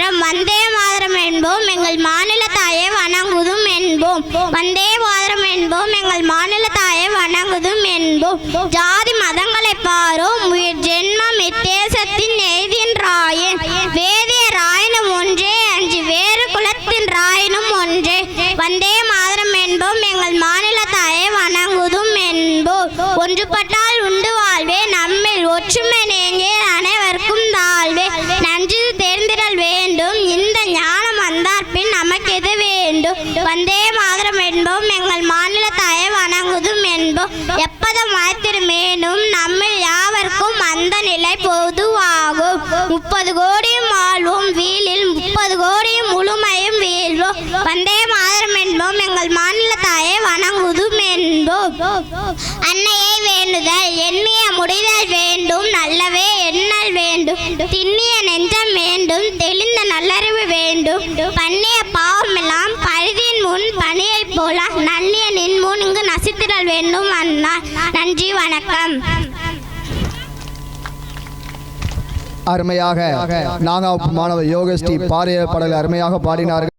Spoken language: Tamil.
மாதரம் வந்தே மாதரம் என்போம் எங்கள் மாநில தாயை வணங்குதும் என்போம். வந்தே மாதரம் என்போம் எங்கள் மாநில தாயை வணங்குதும் என்போம். ஜாதி மதங்களை பாரும் உயிர் ஜென்மம் இத்தேசத்தின் எய்தின் ராயன் வேதிய ராயனும் ஒன்றே அஞ்சு வேறு குலத்தின் ராயனும் ஒன்றே. வந்தே மாதரம் என்போம் எங்கள் மாநில தாயை வணங்குதும் என்போம். ஒன்றுபட்டால் உண்டு வாழ்வே நம்மில் ஒற்றுமை நீங்கே அனைவருக்கும் தாழ்வே. நன்று தேர்ந்திடல் வேண்டும் இந்த ஞானம் வந்தார் பின் நமக்கு எது வேண்டும். வந்தே மாதரம் என்போம் எங்கள் மாநில தாயை வணங்குதும் என்போம். எப்பதம் வாழ்த்திருமேனும் நம்மில் யாவர்க்கும் அந்த நிலை பொதுவாகும். 30 கோடியும் வாழ்வோம் வீழில் 30 கோடியும் முழுமையும் வீழ்வோம். வந்தே மாதரம் என்போம் எங்கள் மாநில தாயை வணங்குதும் என்போம். அன்னையை வேண்டுதல் எண்ணிய முடிதல் வேண்டும் நல்லவே எண்ணல் வேண்டும். திண்ணிய நெஞ்சம் வேண்டும் தெளிந்த நல்லறிவு வேண்டும். பண்ணிய பாவமெல்லாம் பரிதியின் முன் பணியை போல நன்னிய நின் முன் இங்கு நசித்திடல் வேண்டும் அண்ணா. நன்றி வணக்கம். அருமையாக நாகாப்பு மாணவர் யோகஸ்ரீ பாரிய பாடலை அருமையாக பாடினார்கள்.